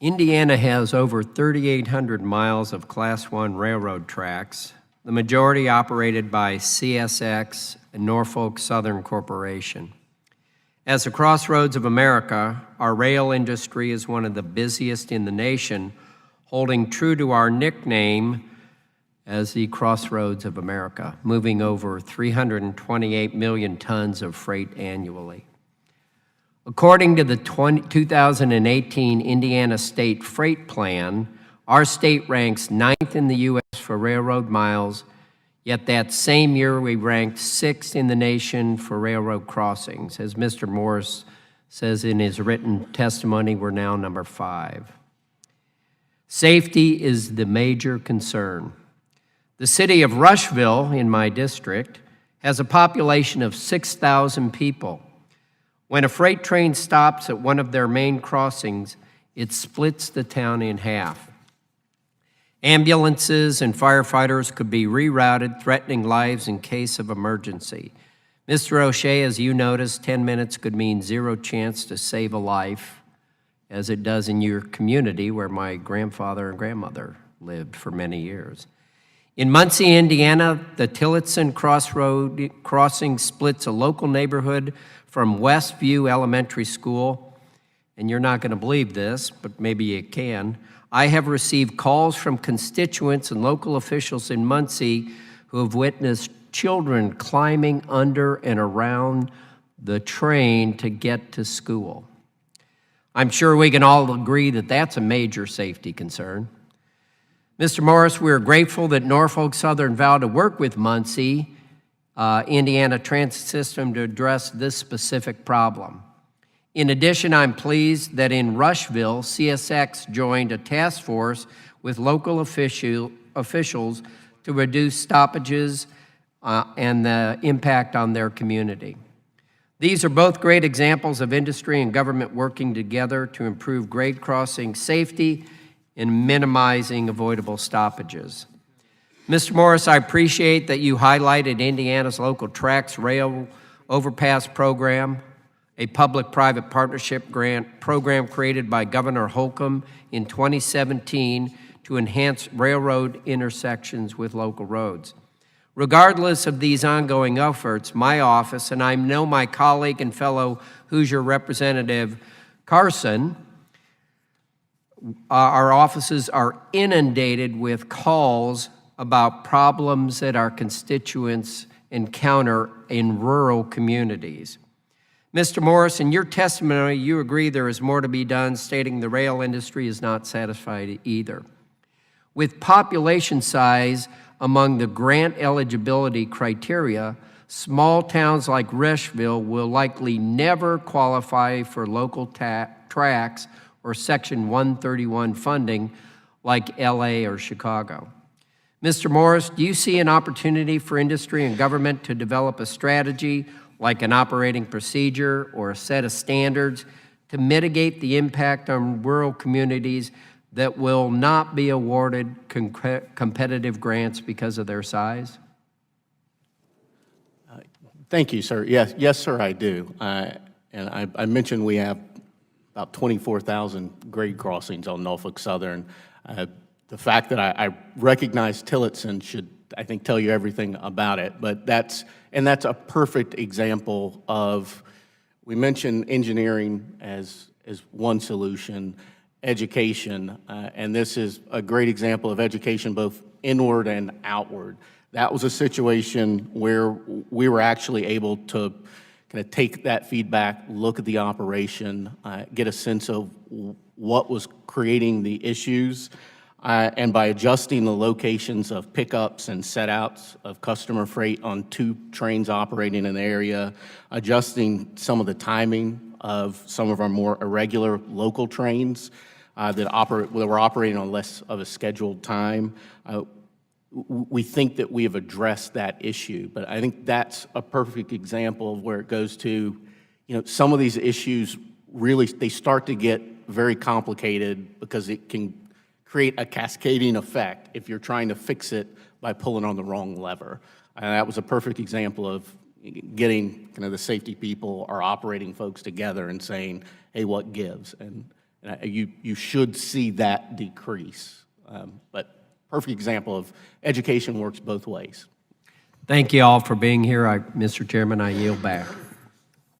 Indiana has over 3,800 miles of Class I railroad tracks, the majority operated by CSX and Norfolk Southern Corporation. As the crossroads of America, our rail industry is one of the busiest in the nation, holding true to our nickname as the Crossroads of America, moving over 328 million tons of freight annually. According to the 2018 Indiana State Freight Plan, our state ranks 9th in the U.S. for railroad miles, yet that same year we ranked 6th in the nation for railroad crossings. As Mr. Morris says in his written testimony, we're now number 5. Safety is the major concern. The city of Rushville, in my district, has a population of 6,000 people. When a freight train stops at one of their main crossings, it splits the town in half. Ambulances and firefighters could be rerouted, threatening lives in case of emergency. Mr. O'Shea, as you noticed, 10 minutes could mean zero chance to save a life, as it does in your community where my grandfather and grandmother lived for many years. In Muncie, Indiana, the Tillotson crossing splits a local neighborhood from Westview Elementary School, and you're not going to believe this, but maybe you can. I have received calls from constituents and local officials in Muncie who have witnessed children climbing under and around the train to get to school. I'm sure we can all agree that that's a major safety concern. Mr. Morris, we are grateful that Norfolk Southern vowed to work with Muncie, Indiana Transit System to address this specific problem. In addition, I'm pleased that in Rushville, CSX joined a task force with local officials to reduce stoppages and the impact on their community. These are both great examples of industry and government working together to improve grade crossing safety and minimizing avoidable stoppages. Mr. Morris, I appreciate that you highlighted Indiana's local tracks rail overpass program, a public-private partnership grant program created by Governor Holcomb in 2017 to enhance railroad intersections with local roads. Regardless of these ongoing efforts, my office, and I know my colleague and fellow Hoosier Representative Carson, our offices are inundated with calls about problems that our constituents encounter in rural communities. Mr. Morris, in your testimony, you agree there is more to be done, stating the rail industry is not satisfied either. With population size among the grant eligibility criteria, small towns like Rushville will likely never qualify for local tracks or Section 131 funding like LA or Chicago. Mr. Morris, do you see an opportunity for industry and government to develop a strategy like an operating procedure or a set of standards to mitigate the impact on rural communities that will not be awarded competitive grants because of their size? Thank you, sir. Yes, sir, I do. And I mentioned we have about 24,000 grade crossings on Norfolk Southern. The fact that I recognize Tillotson should, I think, tell you everything about it. But that's a perfect example of, we mentioned engineering as one solution, education, and this is a great example of education both inward and outward. That was a situation where we were actually able to kind of take that feedback, look at the operation, get a sense of what was creating the issues, and by adjusting the locations of pickups and setouts of customer freight on 2 trains operating in the area, adjusting some of the timing of some of our more irregular local trains that were operating on less of a scheduled time, we think that we have addressed that issue. But I think that's a perfect example of where it goes to, some of these issues really, they start to get very complicated because it can create a cascading effect if you're trying to fix it by pulling on the wrong lever. And that was a perfect example of getting kind of the safety people, our operating folks together and saying, hey, what gives? And You should see that decrease. But perfect example of education works both ways. Thank you all for being here. Mr. Chairman, I yield back.